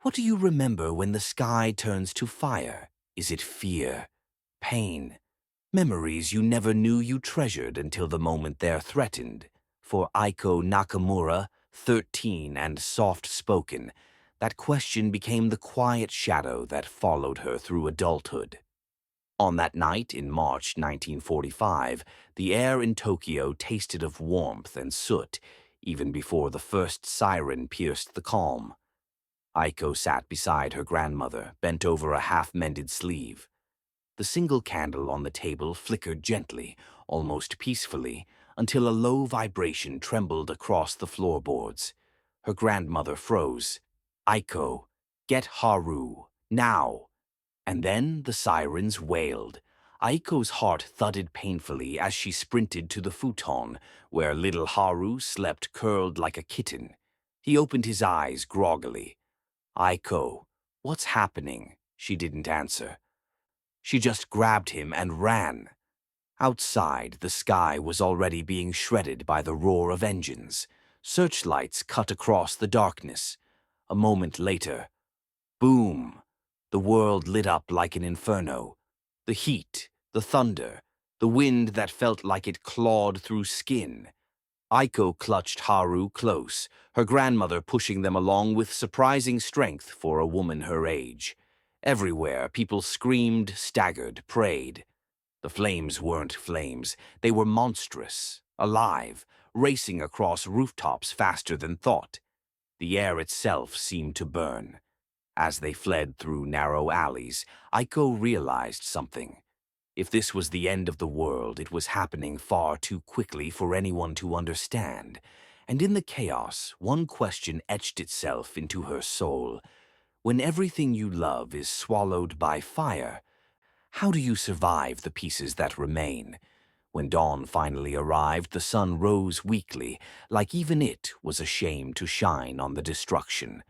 What do you remember when the sky turns to fire? Is it fear, pain, memories you never knew you treasured until the moment they're threatened? For Aiko Nakamura, 13 and soft-spoken, that question became the quiet shadow that followed her through adulthood. On that night in March 1945, the air in Tokyo tasted of warmth and soot, even before the first siren pierced the calm. Aiko sat beside her grandmother, bent over a half-mended sleeve. The single candle on the table flickered gently, almost peacefully, until a low vibration trembled across the floorboards. Her grandmother froze. "Aiko, get Haru, now!" And then the sirens wailed. Aiko's heart thudded painfully as she sprinted to the futon, where little Haru slept curled like a kitten. He opened his eyes groggily. "Aiko, what's happening?" She didn't answer. She just grabbed him and ran. Outside, the sky was already being shredded by the roar of engines. Searchlights cut across the darkness. A moment later, boom! The world lit up like an inferno. The heat, the thunder, the wind that felt like it clawed through skin. Aiko clutched Haru close, her grandmother pushing them along with surprising strength for a woman her age. Everywhere, people screamed, staggered, prayed. The flames weren't flames. They were monstrous, alive, racing across rooftops faster than thought. The air itself seemed to burn. As they fled through narrow alleys, Aiko realized something. If this was the end of the world, it was happening far too quickly for anyone to understand. And in the chaos, one question etched itself into her soul. When everything you love is swallowed by fire, how do you survive the pieces that remain? When dawn finally arrived, the sun rose weakly, like even it was ashamed to shine on the destruction.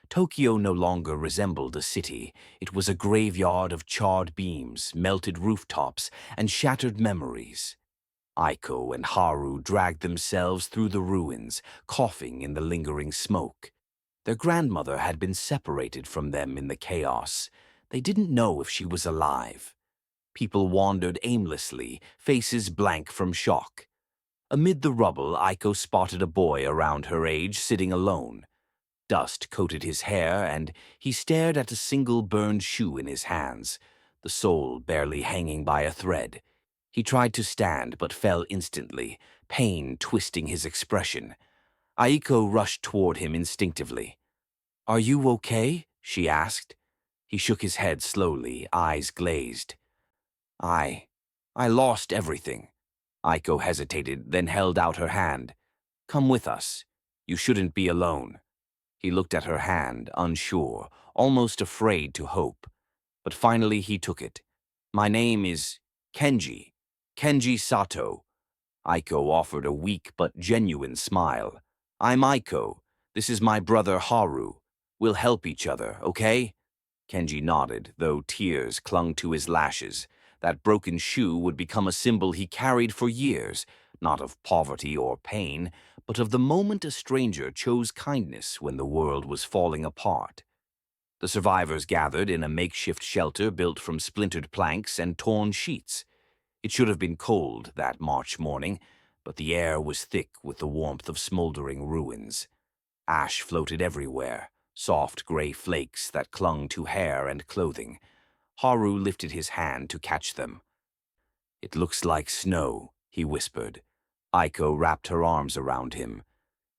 Tokyo no longer resembled a city. It was a graveyard of charred beams, melted rooftops, and shattered memories. Aiko and Haru dragged themselves through the ruins, coughing in the lingering smoke. Their grandmother had been separated from them in the chaos. They didn't know if she was alive. People wandered aimlessly, faces blank from shock. Amid the rubble, Aiko spotted a boy around her age sitting alone. Dust coated his hair, and he stared at a single burned shoe in his hands, the sole barely hanging by a thread. He tried to stand, but fell instantly, pain twisting his expression. Aiko rushed toward him instinctively. "Are you okay?" she asked. He shook his head slowly, eyes glazed. I lost everything." Aiko hesitated, then held out her hand. "Come with us. You shouldn't be alone." He looked at her hand, unsure, almost afraid to hope. But finally he took it. "My name is Kenji. Kenji Sato." Aiko offered a weak but genuine smile. "I'm Aiko. This is my brother Haru. We'll help each other, okay?" Kenji nodded, though tears clung to his lashes. That broken shoe would become a symbol he carried for years, not of poverty or pain, but of the moment a stranger chose kindness when the world was falling apart. The survivors gathered in a makeshift shelter built from splintered planks and torn sheets. It should have been cold that March morning, but the air was thick with the warmth of smoldering ruins. Ash floated everywhere, soft gray flakes that clung to hair and clothing. Haru lifted his hand to catch them. "It looks like snow," he whispered. Aiko wrapped her arms around him.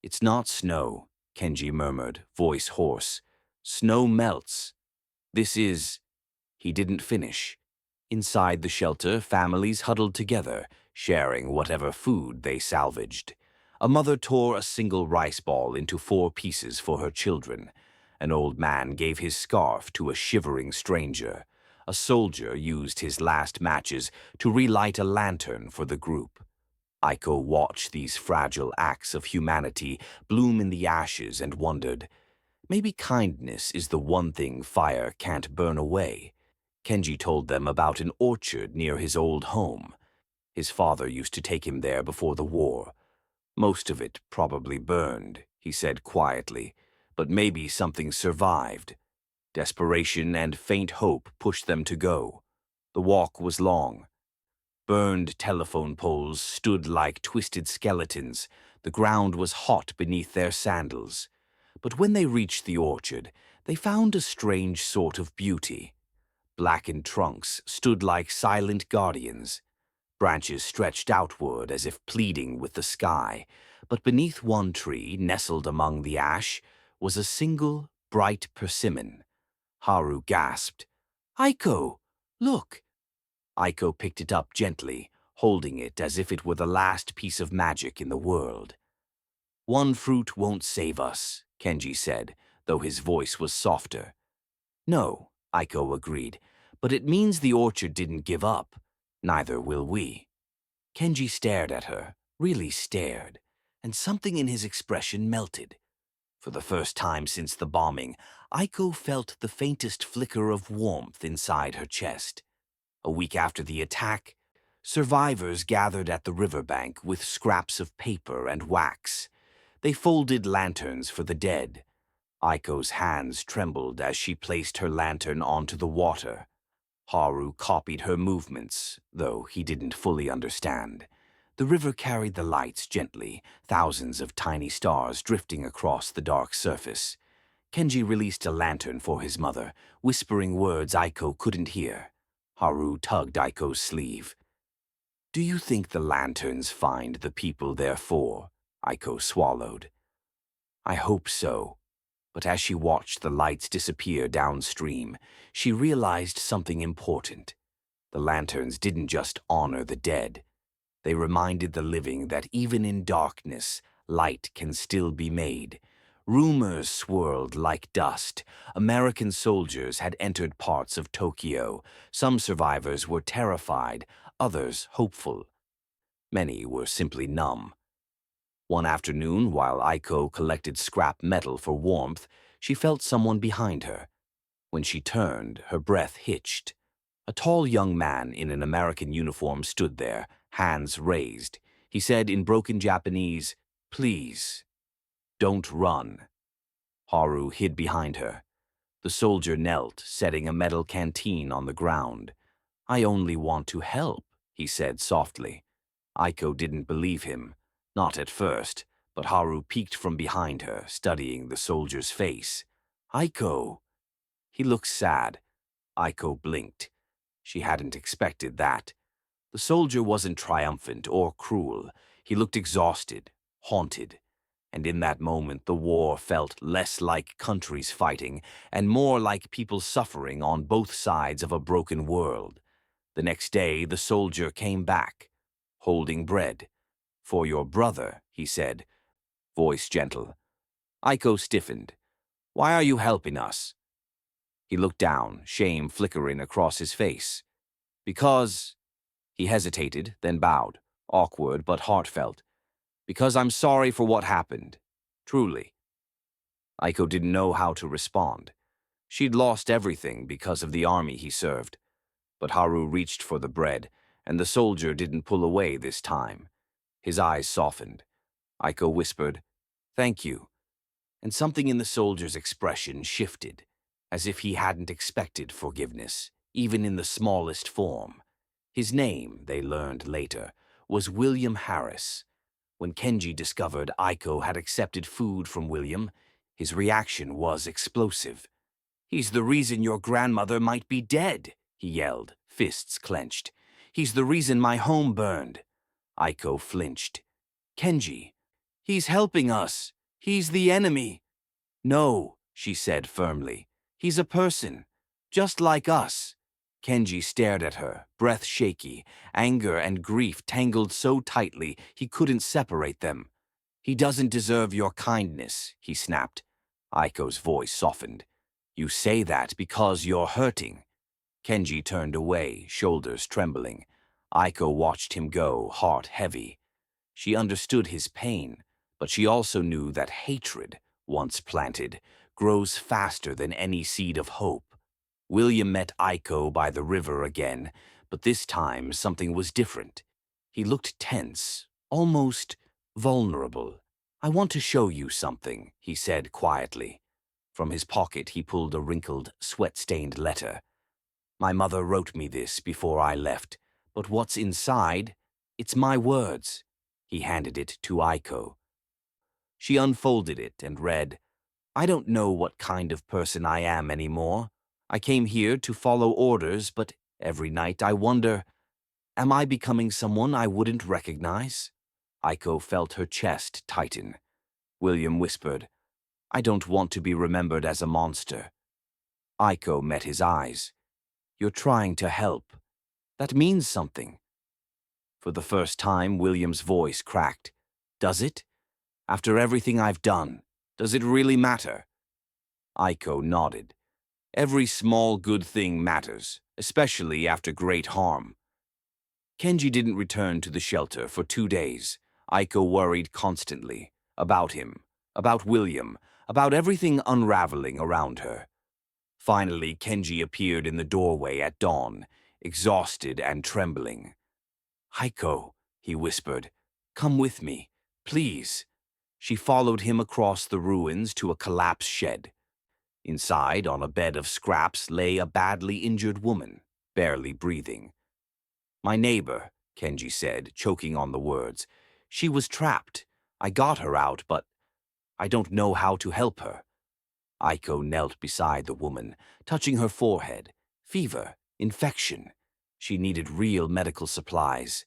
"It's not snow," Kenji murmured, voice hoarse. "Snow melts. This is—" He didn't finish. Inside the shelter, families huddled together, sharing whatever food they salvaged. A mother tore a single rice ball into 4 pieces for her children. An old man gave his scarf to a shivering stranger. A soldier used his last matches to relight a lantern for the group. Aiko watched these fragile acts of humanity bloom in the ashes and wondered, maybe kindness is the one thing fire can't burn away. Kenji told them about an orchard near his old home. His father used to take him there before the war. "Most of it probably burned," he said quietly, "but maybe something survived. Desperation and faint hope pushed them to go. The walk was long. Burned telephone poles stood like twisted skeletons. The ground was hot beneath their sandals. But when they reached the orchard, they found a strange sort of beauty. Blackened trunks stood like silent guardians. Branches stretched outward as if pleading with the sky, but beneath one tree, nestled among the ash, was a single, bright persimmon. Haru gasped, "Aiko, look!" Aiko picked it up gently, holding it as if it were the last piece of magic in the world. "One fruit won't save us," Kenji said, though his voice was softer. "No," Aiko agreed, "but it means the orchard didn't give up. Neither will we." Kenji stared at her, really stared, and something in his expression melted. For the first time since the bombing, Aiko felt the faintest flicker of warmth inside her chest. A week after the attack, survivors gathered at the riverbank with scraps of paper and wax. They folded lanterns for the dead. Aiko's hands trembled as she placed her lantern onto the water. Haru copied her movements, though he didn't fully understand. The river carried the lights gently, thousands of tiny stars drifting across the dark surface. Kenji released a lantern for his mother, whispering words Aiko couldn't hear. Haru tugged Aiko's sleeve. "Do you think the lanterns find the people they're for?" Aiko swallowed. "I hope so." But as she watched the lights disappear downstream, she realized something important. The lanterns didn't just honor the dead. They reminded the living that even in darkness, light can still be made. Rumors swirled like dust. American soldiers had entered parts of Tokyo. Some survivors were terrified, others hopeful. Many were simply numb. One afternoon, while Aiko collected scrap metal for warmth, she felt someone behind her. When she turned, her breath hitched. A tall young man in an American uniform stood there, hands raised. He said in broken Japanese, "Please, don't run." Haru hid behind her. The soldier knelt, setting a metal canteen on the ground. "I only want to help," he said softly. Aiko didn't believe him. Not at first, but Haru peeked from behind her, studying the soldier's face. "Aiko." He looked sad. Aiko blinked. She hadn't expected that. The soldier wasn't triumphant or cruel. He looked exhausted, haunted. And in that moment, the war felt less like countries fighting and more like people suffering on both sides of a broken world. The next day, the soldier came back, holding bread. "For your brother," he said, voice gentle. Aiko stiffened. "Why are you helping us?" He looked down, shame flickering across his face. "Because—" He hesitated, then bowed, awkward but heartfelt. "Because I'm sorry for what happened. Truly." Aiko didn't know how to respond. She'd lost everything because of the army he served. But Haru reached for the bread, and the soldier didn't pull away this time. His eyes softened. Aiko whispered, "Thank you." And something in the soldier's expression shifted, as if he hadn't expected forgiveness, even in the smallest form. His name, they learned later, was William Harris. When Kenji discovered Aiko had accepted food from William, his reaction was explosive. "He's the reason your grandmother might be dead," he yelled, fists clenched. "He's the reason my home burned." Aiko flinched. "Kenji, he's helping us. He's the enemy." "No," she said firmly. "He's a person, just like us." Kenji stared at her, breath shaky, anger and grief tangled so tightly he couldn't separate them. "He doesn't deserve your kindness," he snapped. Aiko's voice softened. "You say that because you're hurting." Kenji turned away, shoulders trembling. Aiko watched him go, heart heavy. She understood his pain, but she also knew that hatred, once planted, grows faster than any seed of hope. William met Aiko by the river again, but this time something was different. He looked tense, almost vulnerable. "I want to show you something," he said quietly. From his pocket, he pulled a wrinkled, sweat-stained letter. My mother wrote me this before I left, but what's inside? It's my words. He handed it to Aiko. She unfolded it and read, I don't know what kind of person I am anymore. I came here to follow orders, but every night I wonder, am I becoming someone I wouldn't recognize? Aiko felt her chest tighten. William whispered, I don't want to be remembered as a monster. Aiko met his eyes. You're trying to help. That means something. For the first time, William's voice cracked. Does it? After everything I've done, does it really matter? Aiko nodded. Every small good thing matters, especially after great harm. Kenji didn't return to the shelter for 2 days. Aiko worried constantly. About him, about William, about everything unraveling around her. Finally, Kenji appeared in the doorway at dawn, exhausted and trembling. Aiko, he whispered, come with me, please. She followed him across the ruins to a collapsed shed. Inside, on a bed of scraps, lay a badly injured woman, barely breathing. My neighbor, Kenji said, choking on the words. She was trapped. I got her out, but I don't know how to help her. Aiko knelt beside the woman, touching her forehead. Fever, infection. She needed real medical supplies.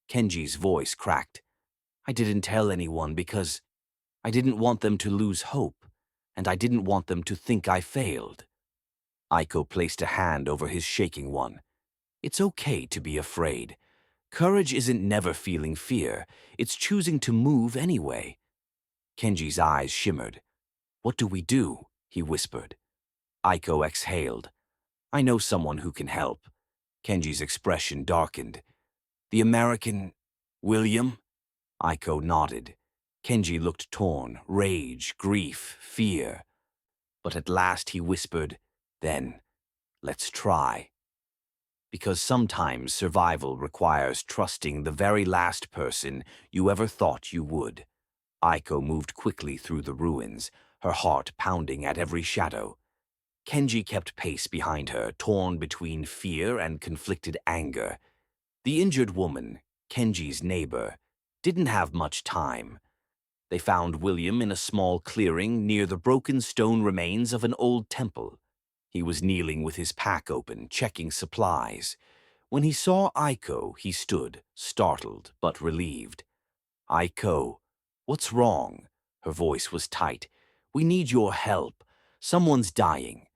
Kenji's voice cracked. I didn't tell anyone because I didn't want them to lose hope, and I didn't want them to think I failed. Aiko placed a hand over his shaking one. It's okay to be afraid. Courage isn't never feeling fear. It's choosing to move anyway. Kenji's eyes shimmered. What do we do? He whispered. Aiko exhaled. I know someone who can help. Kenji's expression darkened. The American... William? Aiko nodded. Kenji looked torn, rage, grief, fear. But at last he whispered, then, let's try. Because sometimes survival requires trusting the very last person you ever thought you would. Aiko moved quickly through the ruins, her heart pounding at every shadow. Kenji kept pace behind her, torn between fear and conflicted anger. The injured woman, Kenji's neighbor, didn't have much time. They found William in a small clearing near the broken stone remains of an old temple. He was kneeling with his pack open, checking supplies. When he saw Aiko, he stood, startled but relieved. Aiko, what's wrong? Her voice was tight. We need your help. Someone's dying.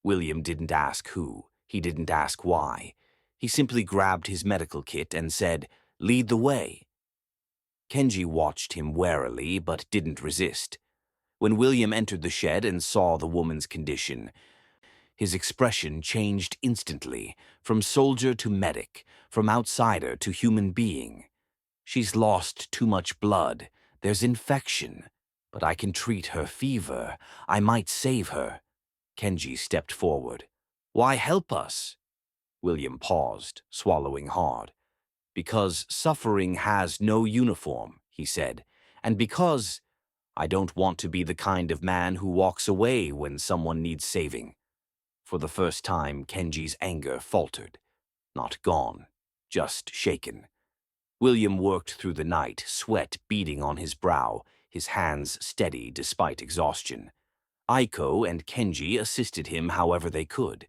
William didn't ask who. He didn't ask why. He simply grabbed his medical kit and said, lead the way. Kenji watched him warily but didn't resist. When William entered the shed and saw the woman's condition, his expression changed instantly, from soldier to medic, from outsider to human being. She's lost too much blood. There's infection. But I can treat her fever. I might save her. Kenji stepped forward. Why help us? William paused, swallowing hard. Because suffering has no uniform, he said, and because I don't want to be the kind of man who walks away when someone needs saving. For the first time, Kenji's anger faltered. Not gone, just shaken. William worked through the night, sweat beading on his brow, his hands steady despite exhaustion. Aiko and Kenji assisted him however they could.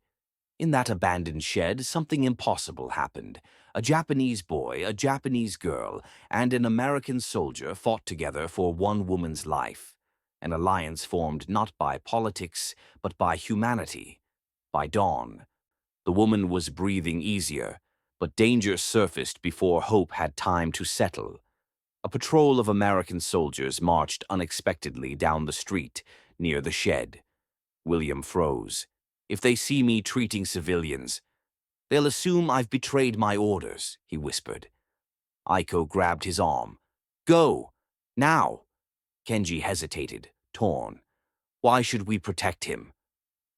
In that abandoned shed, something impossible happened. A Japanese boy, a Japanese girl, and an American soldier fought together for one woman's life. An alliance formed not by politics, but by humanity. By dawn, the woman was breathing easier, but danger surfaced before hope had time to settle. A patrol of American soldiers marched unexpectedly down the street, near the shed. William froze. If they see me treating civilians, they'll assume I've betrayed my orders, he whispered. Aiko grabbed his arm. Go! Now! Kenji hesitated, torn. Why should we protect him?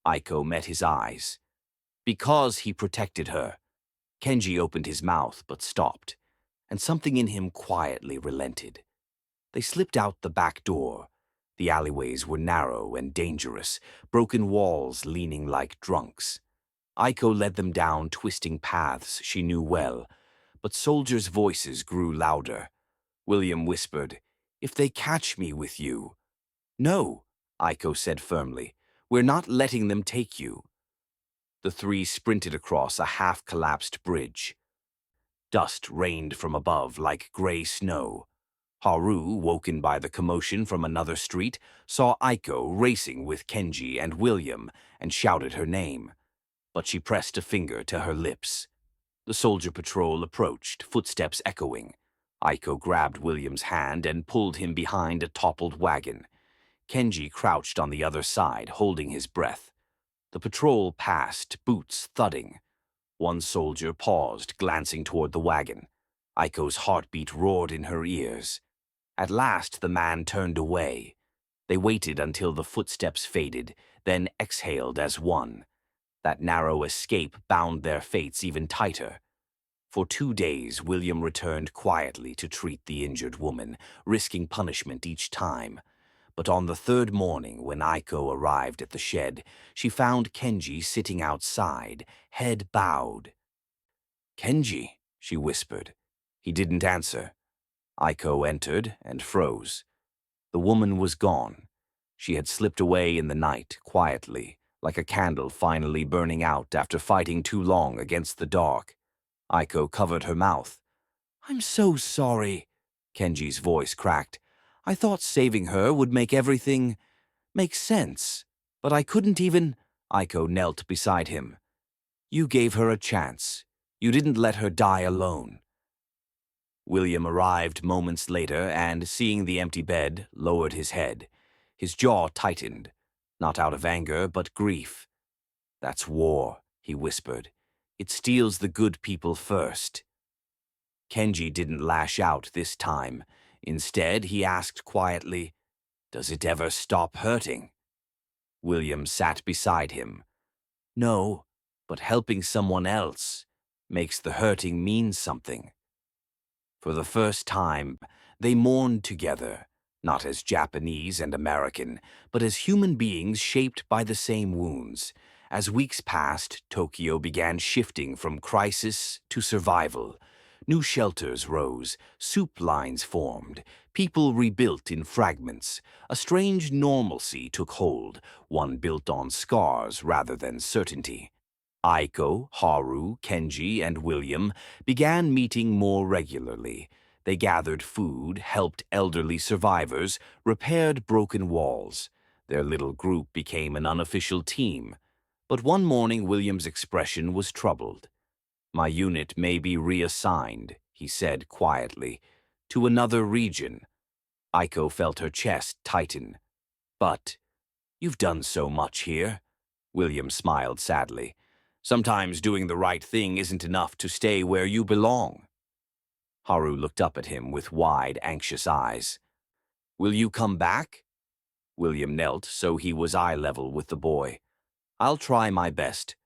Aiko met his eyes. Because he protected her. Kenji opened his mouth but stopped, and something in him quietly relented. They slipped out the back door. The alleyways were narrow and dangerous, broken walls leaning like drunks. Aiko led them down twisting paths she knew well, but soldiers' voices grew louder. William whispered, "If they catch me with you—" "No," Aiko said firmly. "We're not letting them take you." The three sprinted across a half-collapsed bridge. Dust rained from above like gray snow. Haru, woken by the commotion from another street, saw Aiko racing with Kenji and William and shouted her name, but she pressed a finger to her lips. The soldier patrol approached, footsteps echoing. Aiko grabbed William's hand and pulled him behind a toppled wagon. Kenji crouched on the other side, holding his breath. The patrol passed, boots thudding. One soldier paused, glancing toward the wagon. Aiko's heartbeat roared in her ears. At last the man turned away. They waited until the footsteps faded, then exhaled as one. That narrow escape bound their fates even tighter. For 2 days, William returned quietly to treat the injured woman, risking punishment each time. But on the third morning, when Aiko arrived at the shed, she found Kenji sitting outside, head bowed. "Kenji," she whispered. He didn't answer. Aiko entered and froze. The woman was gone. She had slipped away in the night, quietly, like a candle finally burning out after fighting too long against the dark. Aiko covered her mouth. "I'm so sorry," Kenji's voice cracked. "I thought saving her would make everything make sense, but I couldn't even—" Aiko knelt beside him. "You gave her a chance. You didn't let her die alone." William arrived moments later and, seeing the empty bed, lowered his head. His jaw tightened, not out of anger, but grief. "That's war," he whispered. "It steals the good people first." Kenji didn't lash out this time. Instead, he asked quietly, "Does it ever stop hurting?" William sat beside him. "No, but helping someone else makes the hurting mean something." For the first time, they mourned together, not as Japanese and American, but as human beings shaped by the same wounds. As weeks passed, Tokyo began shifting from crisis to survival. New shelters rose, soup lines formed, people rebuilt in fragments. A strange normalcy took hold, one built on scars rather than certainty. Aiko, Haru, Kenji, and William began meeting more regularly. They gathered food, helped elderly survivors, repaired broken walls. Their little group became an unofficial team. But one morning William's expression was troubled. "My unit may be reassigned," he said quietly, "to another region." Aiko felt her chest tighten. "But you've done so much here." William smiled sadly. "Sometimes doing the right thing isn't enough to stay where you belong." Haru looked up at him with wide, anxious eyes. "Will you come back?" William knelt so he was eye level with the boy. "I'll try my best."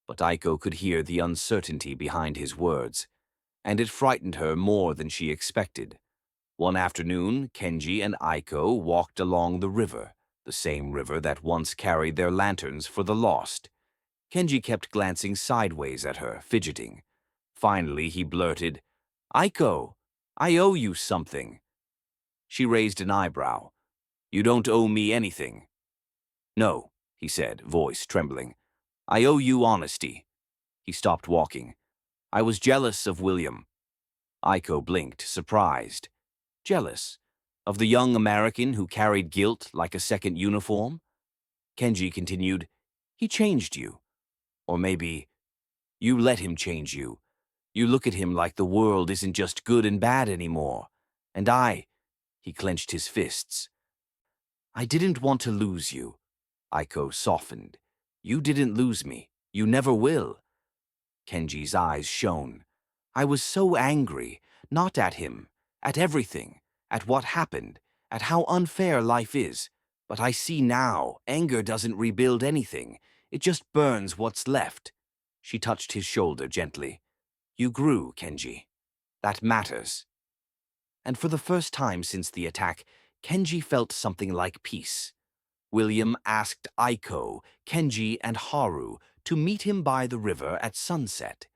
But Aiko could hear the uncertainty behind his words, and it frightened her more than she expected. One afternoon, Kenji and Aiko walked along the river, the same river that once carried their lanterns for the lost. Kenji kept glancing sideways at her, fidgeting. Finally, he blurted, "Aiko, I owe you something." She raised an eyebrow. "You don't owe me anything." "No," he said, voice trembling. "I owe you honesty." He stopped walking. "I was jealous of William." Aiko blinked, surprised. Jealous? Of the young American who carried guilt like a second uniform? Kenji continued, "He changed you. Or maybe you let him change you. You look at him like the world isn't just good and bad anymore. And he clenched his fists. "I didn't want to lose you." Aiko softened. "You didn't lose me. You never will." Kenji's eyes shone. "I was so angry, not at him, at everything, at what happened, at how unfair life is. But I see now, anger doesn't rebuild anything. It just burns what's left." She touched his shoulder gently. "You grew, Kenji. That matters." And for the first time since the attack, Kenji felt something like peace. William asked Aiko, Kenji, and Haru to meet him by the river at sunset.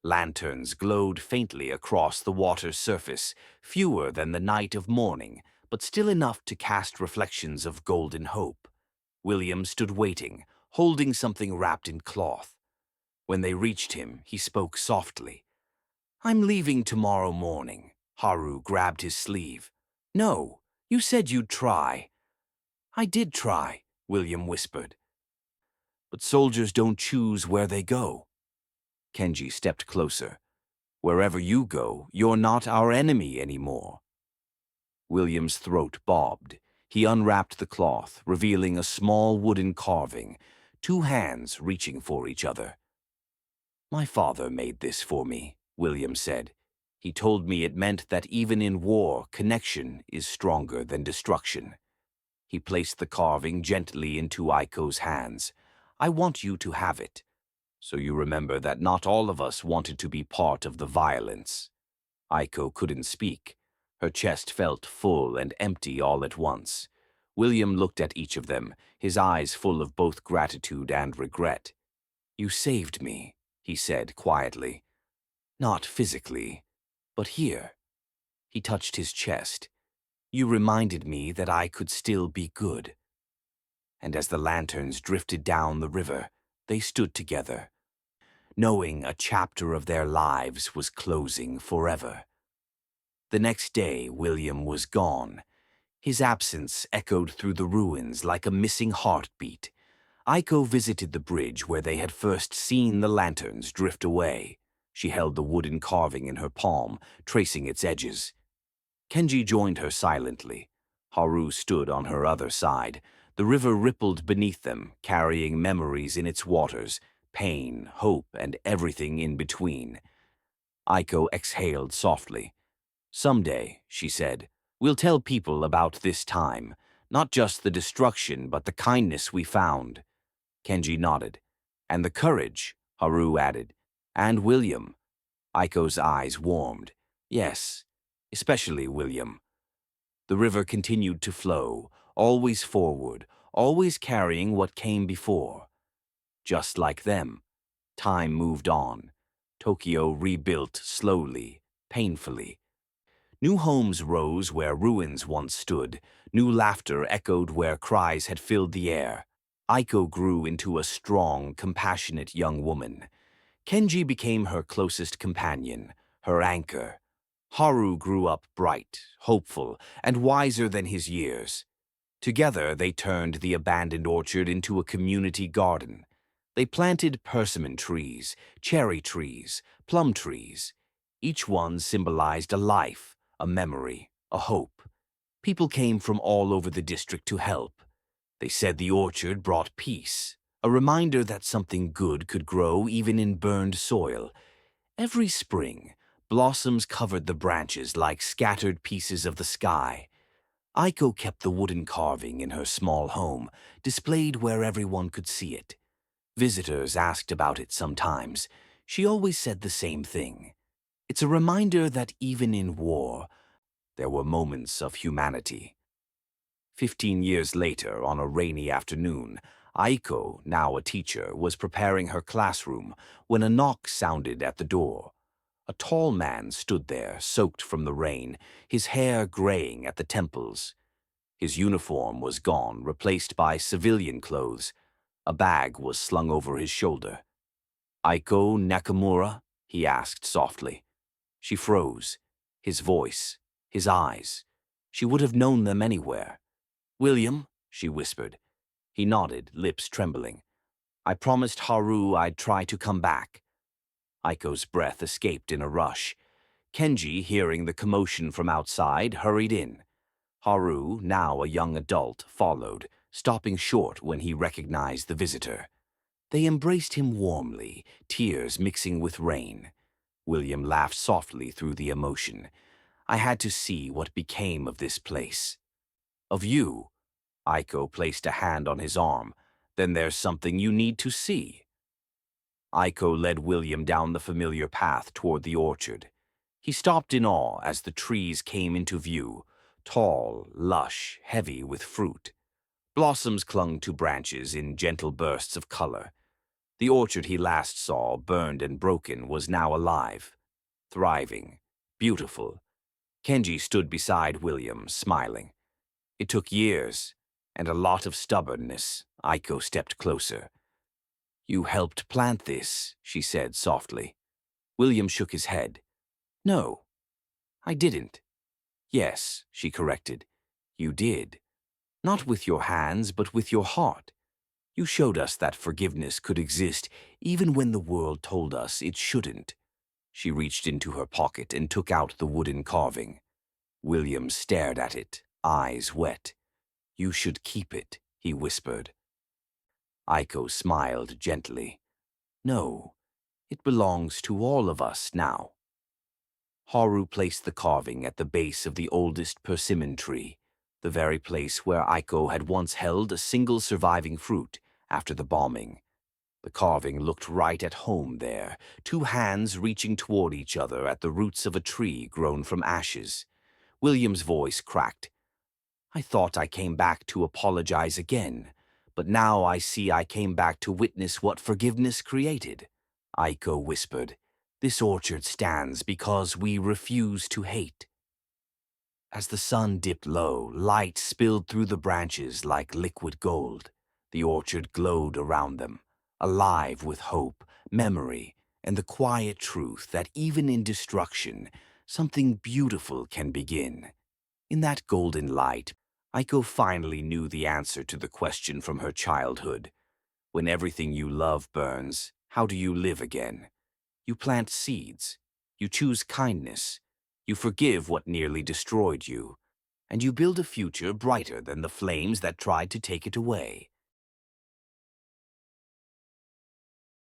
Lanterns glowed faintly across the water's surface, fewer than the night of morning, but still enough to cast reflections of golden hope. William stood waiting, holding something wrapped in cloth. When they reached him, he spoke softly. "I'm leaving tomorrow morning." Haru grabbed his sleeve. "No, you said you'd try." "I did try," William whispered. "But soldiers don't choose where they go." Kenji stepped closer. "Wherever you go, you're not our enemy anymore." William's throat bobbed. He unwrapped the cloth, revealing a small wooden carving, two hands reaching for each other. "My father made this for me," William said. "He told me it meant that even in war, connection is stronger than destruction." He placed the carving gently into Aiko's hands. "I want you to have it, so you remember that not all of us wanted to be part of the violence." Aiko couldn't speak. Her chest felt full and empty all at once. William looked at each of them, his eyes full of both gratitude and regret. "You saved me," he said quietly. "Not physically, but here." He touched his chest. "You reminded me that I could still be good." And as the lanterns drifted down the river, they stood together, knowing a chapter of their lives was closing forever. The next day, William was gone. His absence echoed through the ruins like a missing heartbeat. Aiko visited the bridge where they had first seen the lanterns drift away. She held the wooden carving in her palm, tracing its edges. Kenji joined her silently. Haru stood on her other side. The river rippled beneath them, carrying memories in its waters, pain, hope, and everything in between. Aiko exhaled softly. "Someday," she said, "we'll tell people about this time, not just the destruction, but the kindness we found." Kenji nodded. "And the courage," Haru added. "And William." Aiko's eyes warmed. "Yes, especially William." The river continued to flow, always forward, always carrying what came before. Just like them, time moved on. Tokyo rebuilt slowly, painfully. New homes rose where ruins once stood. New laughter echoed where cries had filled the air. Aiko grew into a strong, compassionate young woman. Kenji became her closest companion, her anchor. Haru grew up bright, hopeful, and wiser than his years. Together, they turned the abandoned orchard into a community garden. They planted persimmon trees, cherry trees, plum trees. Each one symbolized a life, a memory, a hope. People came from all over the district to help. They said the orchard brought peace, a reminder that something good could grow even in burned soil. Every spring, blossoms covered the branches like scattered pieces of the sky. Aiko kept the wooden carving in her small home, displayed where everyone could see it. Visitors asked about it sometimes. She always said the same thing. "It's a reminder that even in war, there were moments of humanity." 15 years later, on a rainy afternoon, Aiko, now a teacher, was preparing her classroom when a knock sounded at the door. A tall man stood there, soaked from the rain, his hair graying at the temples. His uniform was gone, replaced by civilian clothes. A bag was slung over his shoulder. "Aiko Nakamura?" he asked softly. She froze. His voice, his eyes. She would have known them anywhere. "William?" she whispered. He nodded, lips trembling. "I promised Haru I'd try to come back." Aiko's breath escaped in a rush. Kenji, hearing the commotion from outside, hurried in. Haru, now a young adult, followed, stopping short when he recognized the visitor. They embraced him warmly, tears mixing with rain. William laughed softly through the emotion. "I had to see what became of this place." "Of you?" Aiko placed a hand on his arm. "Then there's something you need to see." Aiko led William down the familiar path toward the orchard. He stopped in awe as the trees came into view, tall, lush, heavy with fruit. Blossoms clung to branches in gentle bursts of color. The orchard he last saw, burned and broken, was now alive, thriving, beautiful. Kenji stood beside William, smiling. It took years, and a lot of stubbornness. Aiko stepped closer. "You helped plant this," she said softly. William shook his head. "No, I didn't." "Yes," she corrected. "You did. Not with your hands, but with your heart. You showed us that forgiveness could exist even when the world told us it shouldn't." She reached into her pocket and took out the wooden carving. William stared at it, eyes wet. "You should keep it," he whispered. Aiko smiled gently. "No, it belongs to all of us now." Haru placed the carving at the base of the oldest persimmon tree, the very place where Aiko had once held a single surviving fruit after the bombing. The carving looked right at home there, two hands reaching toward each other at the roots of a tree grown from ashes. William's voice cracked. "I thought I came back to apologize again, but now I see I came back to witness what forgiveness created." Aiko whispered, "This orchard stands because we refuse to hate." As the sun dipped low, light spilled through the branches like liquid gold. The orchard glowed around them, alive with hope, memory, and the quiet truth that even in destruction, something beautiful can begin. In that golden light, Aiko finally knew the answer to the question from her childhood. When everything you love burns, how do you live again? You plant seeds. You choose kindness. You forgive what nearly destroyed you. And you build a future brighter than the flames that tried to take it away.